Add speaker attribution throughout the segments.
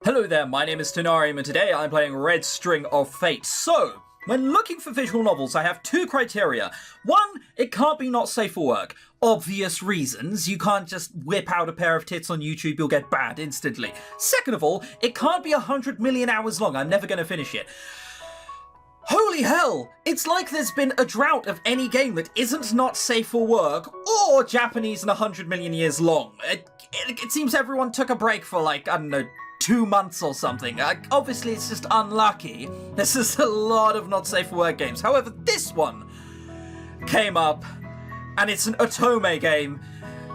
Speaker 1: Hello there, my name is ChrisTenarium and today I'm playing Red String of Fate. So, when looking for visual novels, I have two criteria. One, it can't be not safe for work. Obvious reasons. You can't just whip out a pair of tits on YouTube, you'll get banned instantly. Second of all, it can't be 100 million hours long, I'm never going to finish it. Holy hell! It's like there's been a drought of any game that isn't not safe for work or Japanese and 100 million years long. It seems everyone took a break for like, I don't know, 2 months or something. Obviously, it's just unlucky. This is a lot of not safe for work games. However, this one came up, and it's an Otome game.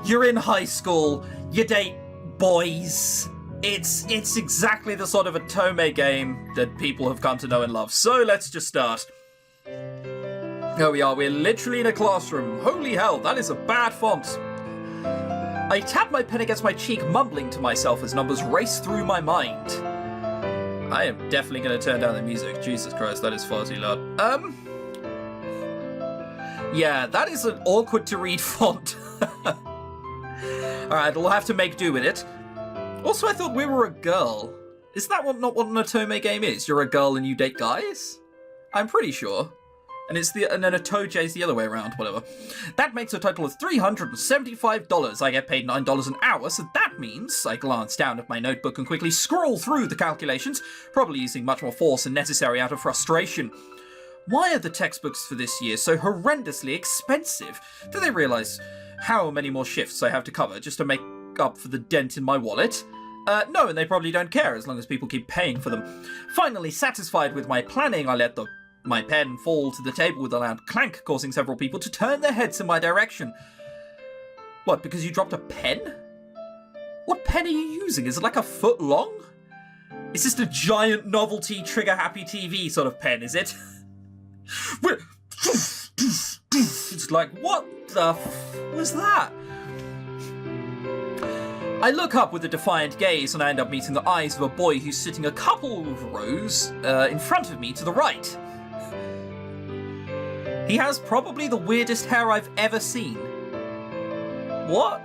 Speaker 1: You're in high school, you date boys. It's exactly the sort of Otome game that people have come to know and love. So let's just start. Here we are, we're literally in a classroom. Holy hell, that is a bad font. I tap my pen against my cheek, mumbling to myself as numbers race through my mind. I am definitely going to turn down the music. Jesus Christ, that is far too loud. Yeah, that is an awkward to read font. Alright, we'll have to make do with it. Also, I thought we were a girl. Is that not what an Otome game is? You're a girl and you date guys? I'm pretty sure. And then a Toja is the other way around, whatever. That makes a total of $375. I get paid $9 an hour, so that means I glance down at my notebook and quickly scroll through the calculations, probably using much more force than necessary out of frustration. Why are the textbooks for this year so horrendously expensive? Do they realize how many more shifts I have to cover just to make up for the dent in my wallet? No, and they probably don't care as long as people keep paying for them. Finally satisfied with my planning, I let my pen fall to the table with a loud clank, causing several people to turn their heads in my direction. What, because you dropped a pen? What pen are you using? Is it like a foot long? It's just a giant novelty trigger-happy TV sort of pen, is it? It's like, what the f was that? I look up with a defiant gaze and I end up meeting the eyes of a boy who's sitting a couple of rows in front of me to the right. He has probably the weirdest hair I've ever seen. What?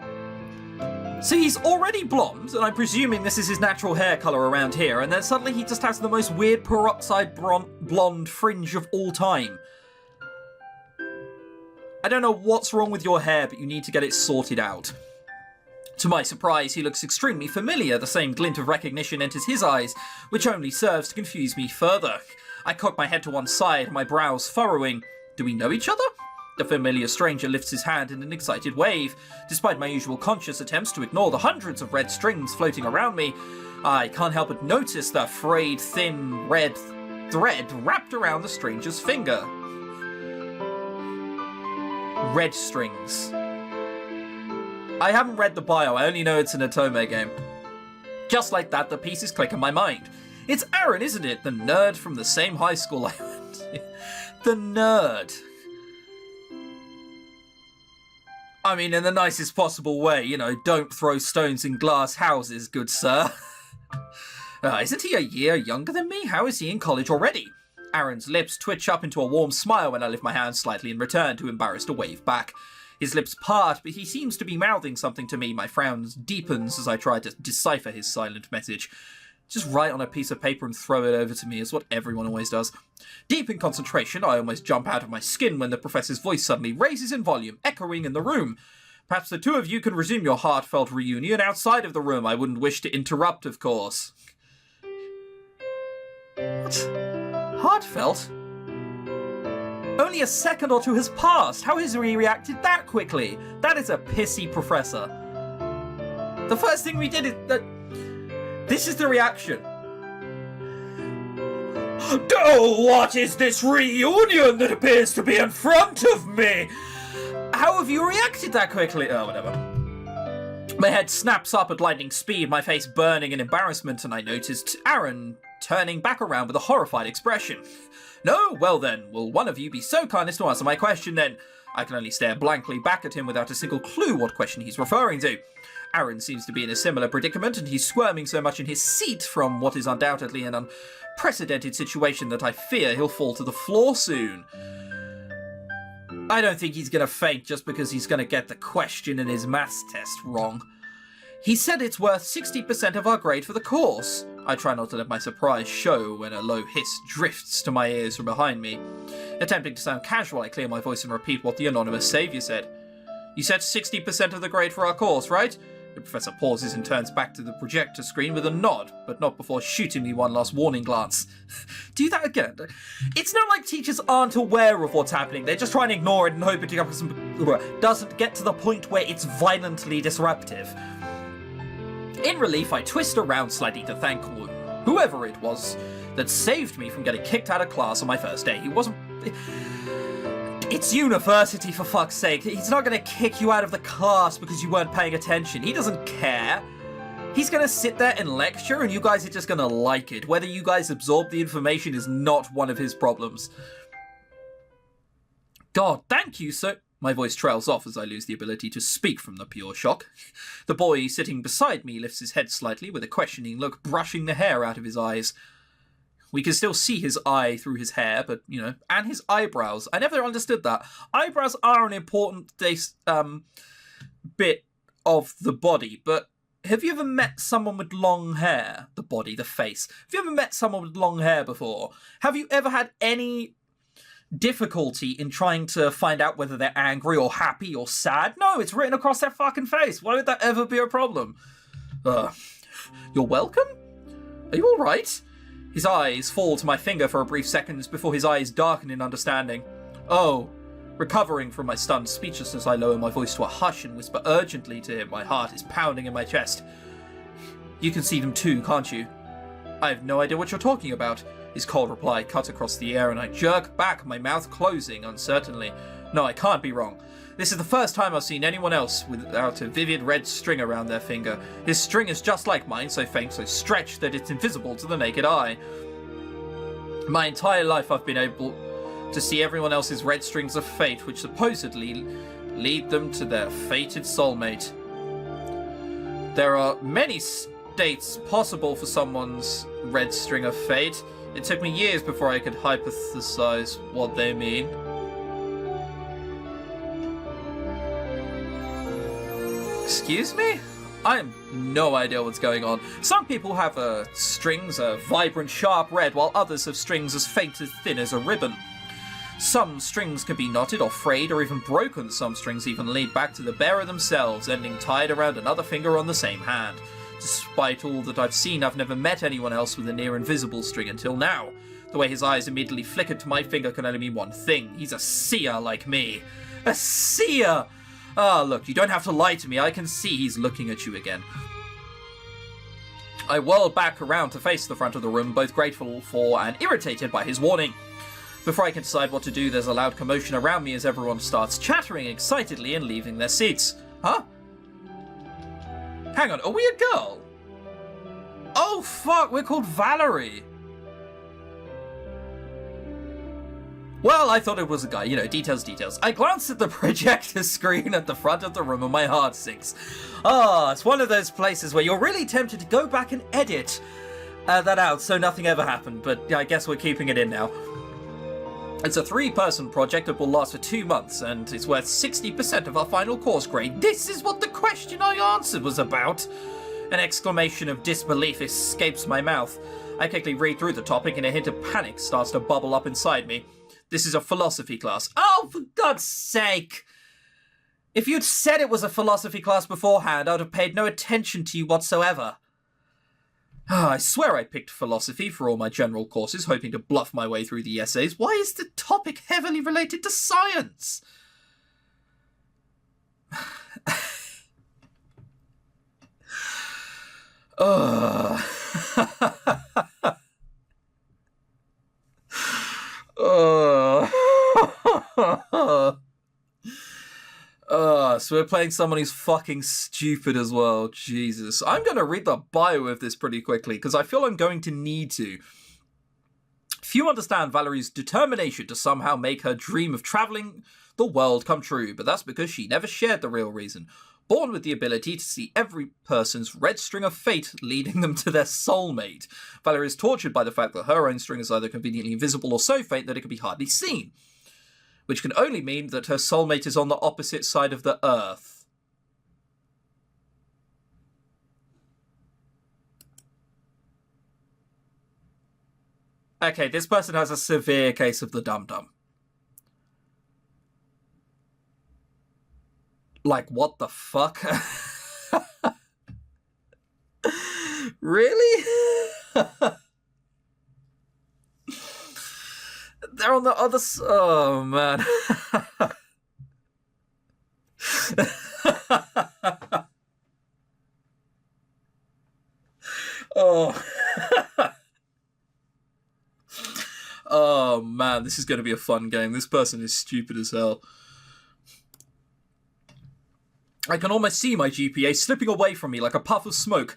Speaker 1: So he's already blonde, and I'm presuming this is his natural hair colour around here, and then suddenly he just has the most weird peroxide blonde fringe of all time. I don't know what's wrong with your hair, but you need to get it sorted out. To my surprise, he looks extremely familiar. The same glint of recognition enters his eyes, which only serves to confuse me further. I cock my head to one side, my brows furrowing. Do we know each other? The familiar stranger lifts his hand in an excited wave. Despite my usual conscious attempts to ignore the hundreds of red strings floating around me, I can't help but notice the frayed, thin, red thread wrapped around the stranger's finger. Red strings. I haven't read the bio, I only know it's an Otome game. Just like that, the pieces click in my mind. It's Aaron, isn't it? The nerd from the same high school I went to. The nerd. I mean, in the nicest possible way, you know, don't throw stones in glass houses, good sir. Isn't he a year younger than me? How is he in college already? Aaron's lips twitch up into a warm smile when I lift my hand slightly in return, too embarrassed to wave back. His lips part, but he seems to be mouthing something to me. My frown deepens as I try to decipher his silent message. Just write on a piece of paper and throw it over to me is what everyone always does. Deep in concentration, I almost jump out of my skin when the professor's voice suddenly raises in volume, echoing in the room. Perhaps the two of you can resume your heartfelt reunion outside of the room. I wouldn't wish to interrupt, of course. What? Heartfelt? Only a second or two has passed. How has he reacted that quickly? That is a pissy professor. The first thing we did is that... This is the reaction. Oh, what is this reunion that appears to be in front of me? How have you reacted that quickly? Oh, whatever. My head snaps up at lightning speed, my face burning in embarrassment, and I noticed Aaron turning back around with a horrified expression. No? Well then, will one of you be so kind as to answer my question then? I can only stare blankly back at him without a single clue what question he's referring to. Aaron seems to be in a similar predicament, and he's squirming so much in his seat from what is undoubtedly an unprecedented situation that I fear he'll fall to the floor soon. I don't think he's going to faint just because he's going to get the question in his maths test wrong. He said it's worth 60% of our grade for the course. I try not to let my surprise show when a low hiss drifts to my ears from behind me. Attempting to sound casual, I clear my voice and repeat what the anonymous savior said. You said 60% of the grade for our course, right? The professor pauses and turns back to the projector screen with a nod, but not before shooting me one last warning glance. Do that again. It's not like teachers aren't aware of what's happening. They're just trying to ignore it and hope it doesn't get to the point where it's violently disruptive. In relief, I twist around slightly to thank whoever it was that saved me from getting kicked out of class on my first day. He wasn't... It's university, for fuck's sake. He's not going to kick you out of the class because you weren't paying attention. He doesn't care. He's going to sit there and lecture, and you guys are just going to like it. Whether you guys absorb the information is not one of his problems. God, thank you, sir. My voice trails off as I lose the ability to speak from the pure shock. The boy sitting beside me lifts his head slightly with a questioning look, brushing the hair out of his eyes. We can still see his eye through his hair, but, you know, and his eyebrows. I never understood that. Eyebrows are an important bit of the body, but have you ever met someone with long hair? The body, the face. Have you ever met someone with long hair before? Have you ever had any difficulty in trying to find out whether they're angry or happy or sad? No, it's written across their fucking face. Why would that ever be a problem? You're welcome? Are you alright? His eyes fall to my finger for a brief second before his eyes darken in understanding. Oh. Recovering from my stunned speechlessness, I lower my voice to a hush and whisper urgently to him. My heart is pounding in my chest. You can see them too, can't you? I have no idea what you're talking about. His cold reply cuts across the air and I jerk back, my mouth closing uncertainly. No, I can't be wrong. This is the first time I've seen anyone else without a vivid red string around their finger. His string is just like mine, so faint, so stretched that it's invisible to the naked eye. My entire life I've been able to see everyone else's red strings of fate, which supposedly lead them to their fated soulmate. There are many states possible for someone's red string of fate. It took me years before I could hypothesize what they mean. Excuse me? I have no idea what's going on. Some people have strings a vibrant, sharp red, while others have strings as faint as thin as a ribbon. Some strings can be knotted or frayed or even broken. Some strings even lead back to the bearer themselves, ending tied around another finger on the same hand. Despite all that I've seen, I've never met anyone else with a near-invisible string until now. The way his eyes immediately flickered to my finger can only mean one thing. He's a seer like me. A seer! Ah, look, you don't have to lie to me. I can see he's looking at you again. I whirl back around to face the front of the room, both grateful for and irritated by his warning. Before I can decide what to do, there's a loud commotion around me as everyone starts chattering excitedly and leaving their seats. Huh? Hang on, are we a girl? Oh fuck, we're called Valerie. Well, I thought it was a guy, you know, details. I glance at the projector screen at the front of the room and my heart sinks. Ah, it's one of those places where you're really tempted to go back and edit that out so nothing ever happened, but I guess we're keeping it in now. It's a 3-person project that will last for 2 months, and it's worth 60% of our final course grade. This is what the question I answered was about! An exclamation of disbelief escapes my mouth. I quickly read through the topic and a hint of panic starts to bubble up inside me. This is a philosophy class. Oh, for God's sake! If you'd said it was a philosophy class beforehand, I'd have paid no attention to you whatsoever. I swear I picked philosophy for all my general courses, hoping to bluff my way through the essays. Why is the topic heavily related to science? So we're playing someone who's fucking stupid as well. Jesus. I'm going to read the bio of this pretty quickly, because I feel I'm going to need to. Few understand Valerie's determination to somehow make her dream of travelling the world come true, but that's because she never shared the real reason. Born with the ability to see every person's red string of fate leading them to their soulmate, Valerie is tortured by the fact that her own string is either conveniently invisible or so faint that it can be hardly seen, which can only mean that her soulmate is on the opposite side of the earth. Okay, this person has a severe case of the dum-dum. Like, what the fuck? Really? They're on the other side. Oh, man. Oh. Oh, man, this is going to be a fun game. This person is stupid as hell. I can almost see my GPA slipping away from me like a puff of smoke.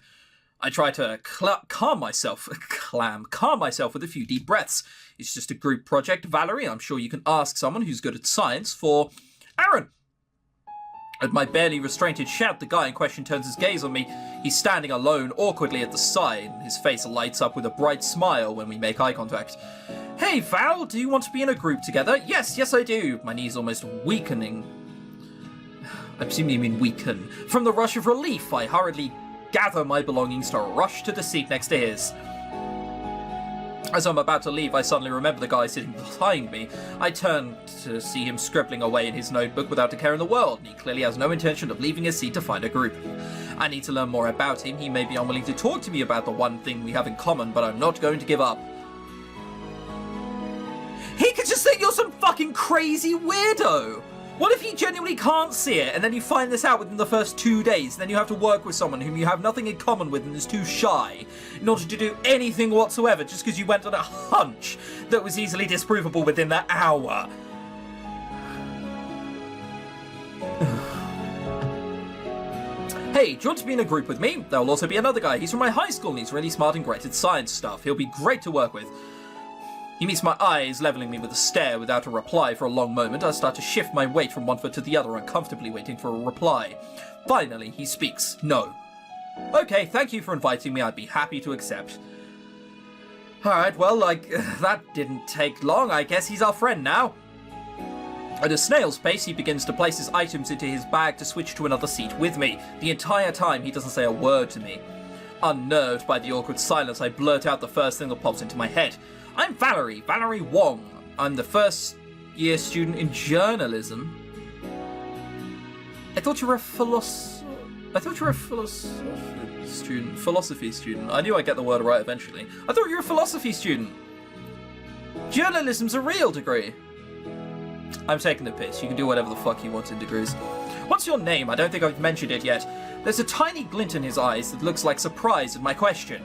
Speaker 1: I try to calm myself with a few deep breaths. It's just a group project, Valerie. I'm sure you can ask someone who's good at science for Aaron. At my barely restrained shout, the guy in question turns his gaze on me. He's standing alone, awkwardly at the side. His face lights up with a bright smile when we make eye contact. Hey, Val, do you want to be in a group together? Yes, I do. My knees almost weakening. I presume you mean weaken. From the rush of relief, I hurriedly gather my belongings to rush to the seat next to his. As I'm about to leave, I suddenly remember the guy sitting behind me. I turn to see him scribbling away in his notebook without a care in the world, and he clearly has no intention of leaving his seat to find a group. I need to learn more about him. He may be unwilling to talk to me about the one thing we have in common, but I'm not going to give up. He could just think you're some fucking crazy weirdo! What if he genuinely can't see it, and then you find this out within the first 2 days, and then you have to work with someone whom you have nothing in common with and is too shy in order to do anything whatsoever just because you went on a hunch that was easily disprovable within that hour? Hey, do you want to be in a group with me? There'll also be another guy. He's from my high school and he's really smart and great at science stuff. He'll be great to work with. He meets my eyes, leveling me with a stare without a reply for a long moment. I start to shift my weight from one foot to the other, uncomfortably waiting for a reply. Finally, he speaks. No. Okay, thank you for inviting me. I'd be happy to accept. Alright, well, that didn't take long. I guess he's our friend now. At a snail's pace, he begins to place his items into his bag to switch to another seat with me. The entire time, he doesn't say a word to me. Unnerved by the awkward silence, I blurt out the first thing that pops into my head. I'm Valerie Wong. I'm the first year student in journalism. I thought you were a philosophy student. I knew I'd get the word right eventually. I thought you were a philosophy student. Journalism's a real degree. I'm taking the piss. You can do whatever the fuck you want in degrees. What's your name? I don't think I've mentioned it yet. There's a tiny glint in his eyes that looks like surprise at my question.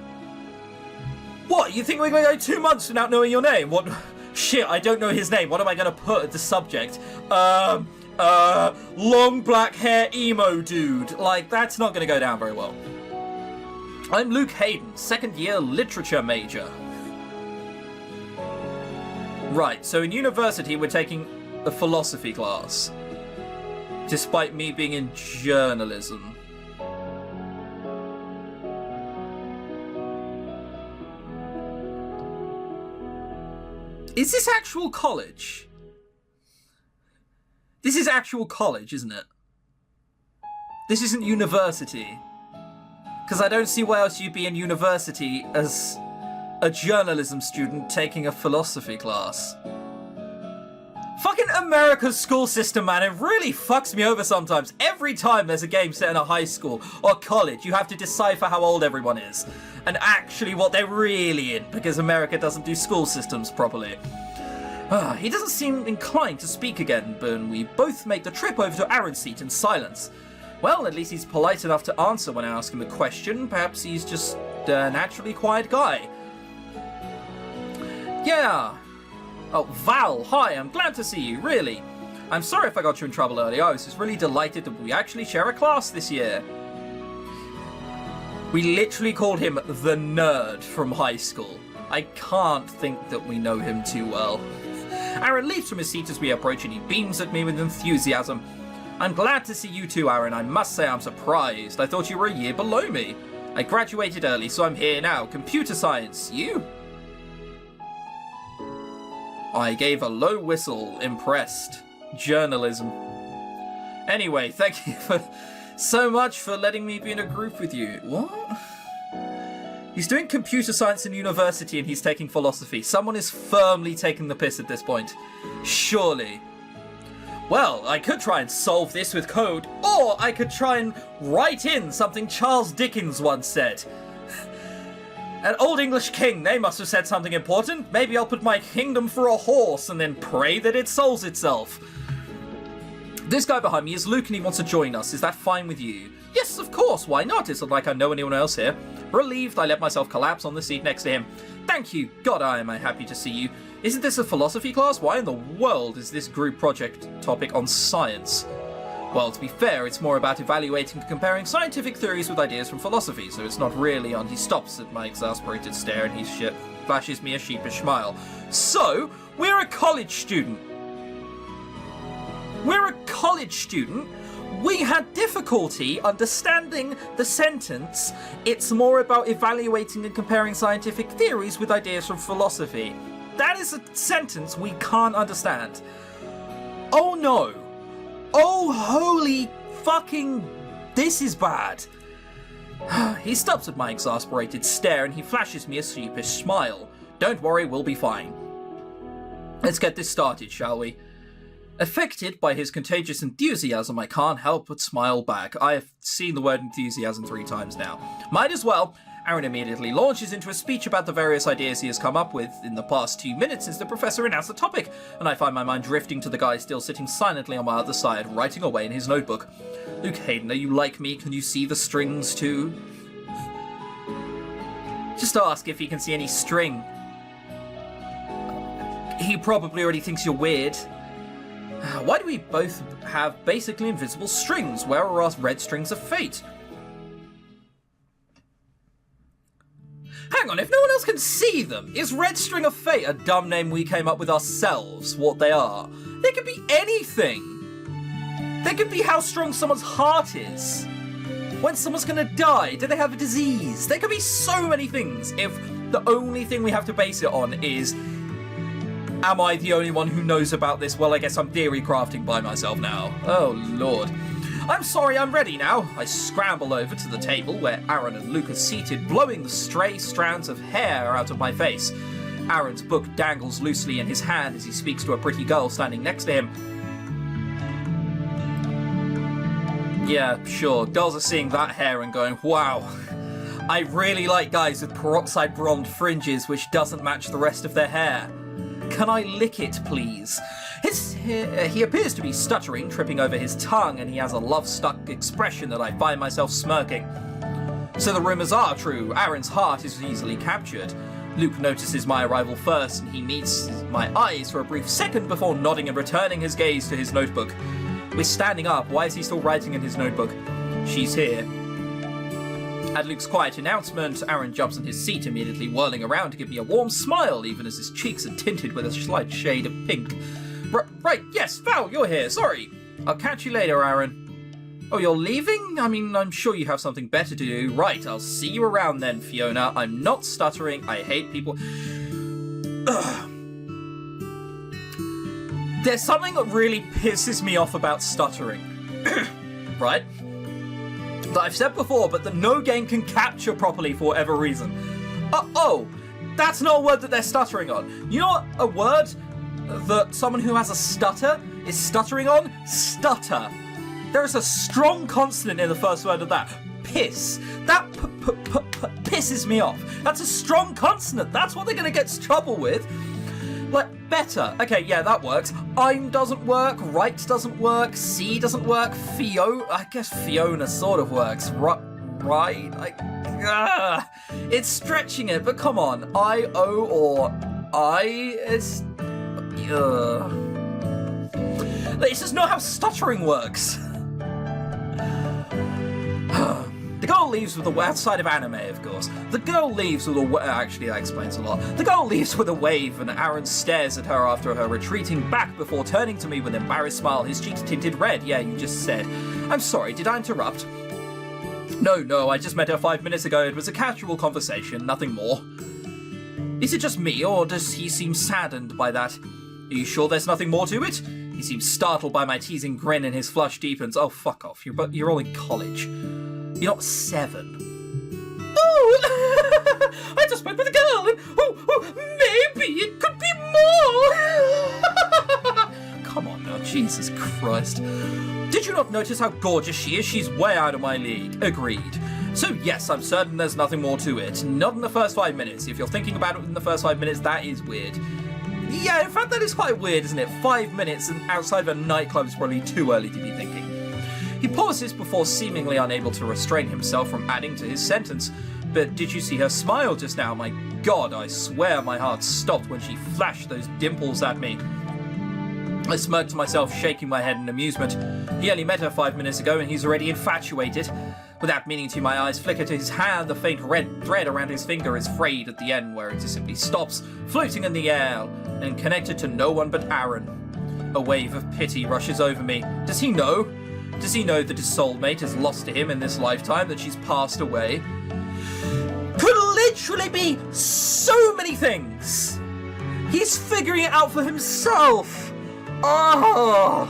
Speaker 1: What? You think we're going to go 2 months without knowing your name? What? Shit, I don't know his name. What am I going to put at the subject? Long black hair emo dude. Like, that's not going to go down very well. I'm Luke Hayden, second year literature major. Right, so in university we're taking a philosophy class. Despite me being in journalism. Is this actual college? This is actual college, isn't it? This isn't university. Because I don't see why else you'd be in university as a journalism student taking a philosophy class. Fucking America's school system, man, it really fucks me over sometimes. Every time there's a game set in a high school or college, you have to decipher how old everyone is. And actually what they're really in, because America doesn't do school systems properly. He doesn't seem inclined to speak again, but we both make the trip over to Aaron's seat in silence. Well, at least he's polite enough to answer when I ask him a question. Perhaps he's just a naturally quiet guy. Yeah. Oh, Val, hi, I'm glad to see you, really. I'm sorry if I got you in trouble earlier. I was just really delighted that we actually share a class this year. We literally called him the nerd from high school. I can't think that we know him too well. Aaron leaps from his seat as we approach and he beams at me with enthusiasm. I'm glad to see you too, Aaron. I must say I'm surprised. I thought you were a year below me. I graduated early, so I'm here now. Computer science. You? I gave a low whistle, impressed. Journalism. Anyway, thank you so much for letting me be in a group with you. What? He's doing computer science in university and he's taking philosophy. Someone is firmly taking the piss at this point. Surely. Well, I could try and solve this with code, or I could try and write in something Charles Dickens once said. An old English king, they must have said something important. Maybe I'll put my kingdom for a horse and then pray that it solves itself. This guy behind me is Luke and he wants to join us. Is that fine with you? Yes, of course, why not? It's not like I know anyone else here. Relieved, I let myself collapse on the seat next to him. Thank you. God, I am happy to see you. Isn't this a philosophy class? Why in the world is this group project topic on science? Well, to be fair, it's more about evaluating and comparing scientific theories with ideas from philosophy, so it's not really on. He stops at my exasperated stare and he flashes me a sheepish smile. So, we're a college student. We had difficulty understanding the sentence. It's more about evaluating and comparing scientific theories with ideas from philosophy. That is a sentence we can't understand. Oh no. Oh holy fucking... This is bad. He stops at my exasperated stare and he flashes me a sheepish smile. Don't worry, we'll be fine. Let's get this started, shall we? Affected by his contagious enthusiasm, I can't help but smile back. I have seen the word enthusiasm 3 times now. Might as well. Aaron immediately launches into a speech about the various ideas he has come up with in the past 2 minutes since the professor announced the topic, and I find my mind drifting to the guy still sitting silently on my other side, writing away in his notebook. Luke Hayden, are you like me? Can you see the strings too? Just ask if he can see any string. He probably already thinks you're weird. Why do we both have basically invisible strings? Where are our red strings of fate? Hang on, if no one else can see them, is Red String of Fate a dumb name we came up with ourselves? What they are? They could be anything. They could be how strong someone's heart is. When someone's gonna die, do they have a disease? There could be so many things if the only thing we have to base it on is, am I the only one who knows about this? Well, I guess I'm theory crafting by myself now. Oh, Lord. I'm sorry, I'm ready now. I scramble over to the table where Aaron and Luke are seated, blowing the stray strands of hair out of my face. Aaron's book dangles loosely in his hand as he speaks to a pretty girl standing next to him. Yeah, sure, girls are seeing that hair and going, wow. I really like guys with peroxide blonde fringes which doesn't match the rest of their hair. Can I lick it, please? He appears to be stuttering, tripping over his tongue, and he has a love-struck expression that I find myself smirking. So the rumours are true. Aaron's heart is easily captured. Luke notices my arrival first, and he meets my eyes for a brief second before nodding and returning his gaze to his notebook. We're standing up. Why is he still writing in his notebook? She's here. At Luke's quiet announcement, Aaron jumps in his seat, immediately whirling around to give me a warm smile, even as his cheeks are tinted with a slight shade of pink. Right, yes, Val, you're here, sorry. I'll catch you later, Aaron. Oh, you're leaving? I mean, I'm sure you have something better to do. Right, I'll see you around then, Fiona. I'm not stuttering. I hate people. Ugh. There's something that really pisses me off about stuttering. Right? That I've said before, but that no game can capture properly for whatever reason. Oh, that's not a word that they're stuttering on. You know what a word that someone who has a stutter is stuttering on? Stutter. There is a strong consonant in the first word of that. Piss. That pisses me off. That's a strong consonant. That's what they're going to get into trouble with. Like, better. Okay, yeah, that works. I'm doesn't work. Right doesn't work. C doesn't work. I guess Fiona sort of works. Right? It's stretching it, but come on. I-O or I is... It's just not how stuttering works. The girl leaves with a outside of anime, of course. The girl leaves with a actually that explains a lot. The girl leaves with a wave, and Aaron stares at her after her retreating back before turning to me with an embarrassed smile, his cheeks tinted red. Yeah, you just said. I'm sorry, did I interrupt? No, I just met her 5 minutes ago. It was a casual conversation, nothing more. Is it just me, or does he seem saddened by that? Are you sure there's nothing more to it? He seems startled by my teasing grin and his flush deepens. Oh, fuck off. You're all in college. You're not 7. Oh! I just spoke with a girl, and maybe it could be more. Come on now, Jesus Christ. Did you not notice how gorgeous she is? She's way out of my league. Agreed. So yes, I'm certain there's nothing more to it. Not in the first 5 minutes. If you're thinking about it in the first 5 minutes, that is weird. Yeah, in fact, that is quite weird, isn't it? 5 minutes and outside of a nightclub is probably too early to be thinking. He pauses before seemingly unable to restrain himself from adding to his sentence. But did you see her smile just now? My God, I swear my heart stopped when she flashed those dimples at me. I smirked to myself, shaking my head in amusement. He only met her 5 minutes ago and he's already infatuated. Without meaning to, my eyes flicker to his hand. The faint red thread around his finger is frayed at the end where it just simply stops, floating in the air and connected to no one but Aaron. A wave of pity rushes over me. Does he know? Does he know that his soulmate is lost to him in this lifetime, that she's passed away? Could literally be so many things. He's figuring it out for himself. Oh.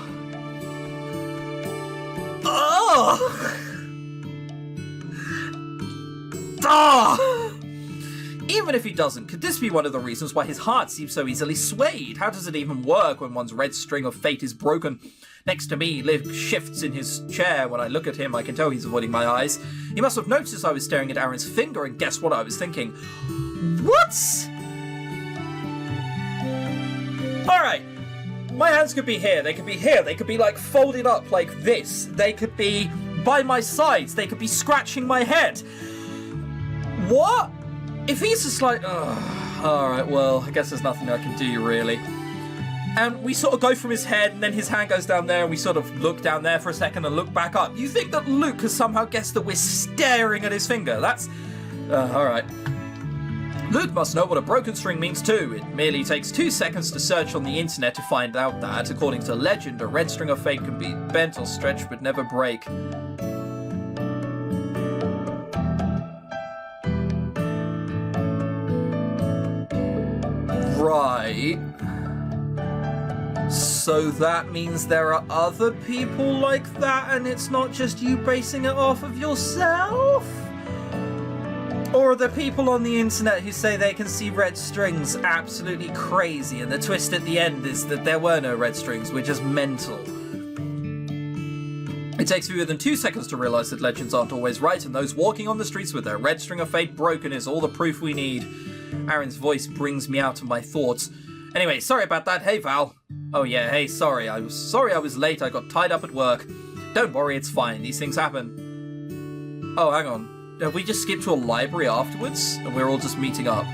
Speaker 1: Even if he doesn't, could this be one of the reasons why his heart seems so easily swayed? How does it even work when one's red string of fate is broken? Next to me, Liv shifts in his chair. When I look at him, I can tell he's avoiding my eyes. He must have noticed I was staring at Aaron's finger, and guess what I was thinking? What? Alright. My hands could be here, they could be here, they could be like folded up like this. They could be by my sides, they could be scratching my head. What? If he's just like, alright, well, I guess there's nothing I can do, really. And we sort of go from his head, and then his hand goes down there, and we sort of look down there for a second and look back up. You think that Luke has somehow guessed that we're staring at his finger? That's... alright. Luke must know what a broken string means too. It merely takes 2 seconds to search on the internet to find out that, according to legend, a red string of fate can be bent or stretched but never break. Right. So that means there are other people like that and it's not just you basing it off of yourself? Or are there people on the internet who say they can see red strings absolutely crazy and the twist at the end is that there were no red strings, we're just mental? It takes fewer than 2 seconds to realise that legends aren't always right, and those walking on the streets with their red string of fate broken is all the proof we need. Aaron's voice brings me out of my thoughts. Anyway, sorry about that. Hey, Val. Oh yeah, hey, sorry. I was late. I got tied up at work. Don't worry, it's fine. These things happen. Oh, hang on. Have we just skipped to a library afterwards? And we're all just meeting up?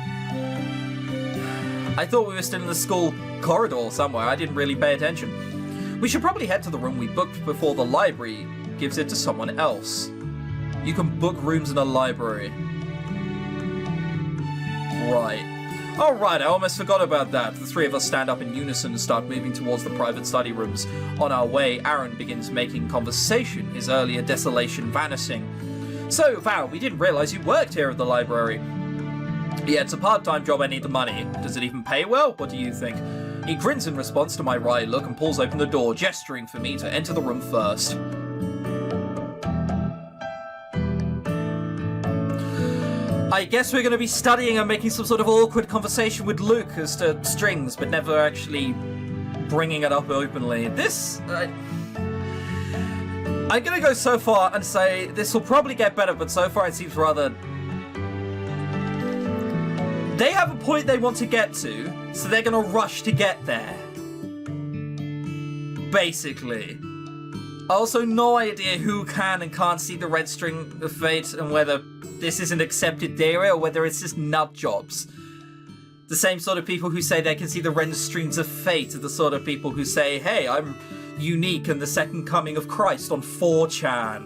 Speaker 1: I thought we were still in the school corridor somewhere. I didn't really pay attention. We should probably head to the room we booked before the library gives it to someone else. You can book rooms in a library. Right. Alright, I almost forgot about that. The three of us stand up in unison and start moving towards the private study rooms. On our way, Aaron begins making conversation, his earlier desolation vanishing. So, Val, we didn't realise you worked here at the library. Yeah, it's a part-time job, I need the money. Does it even pay well? What do you think? He grins in response to my wry look and pulls open the door, gesturing for me to enter the room first. I guess we're going to be studying and making some sort of awkward conversation with Luke as to strings, but never actually bringing it up openly. This... I'm going to go so far and say this will probably get better, but so far it seems rather... They have a point they want to get to, so they're going to rush to get there. Basically. Also, no idea who can and can't see the red string of fate and whether this is an accepted theory or whether it's just nut jobs. The same sort of people who say they can see the red strings of fate are the sort of people who say, hey, I'm unique and the second coming of Christ on 4chan.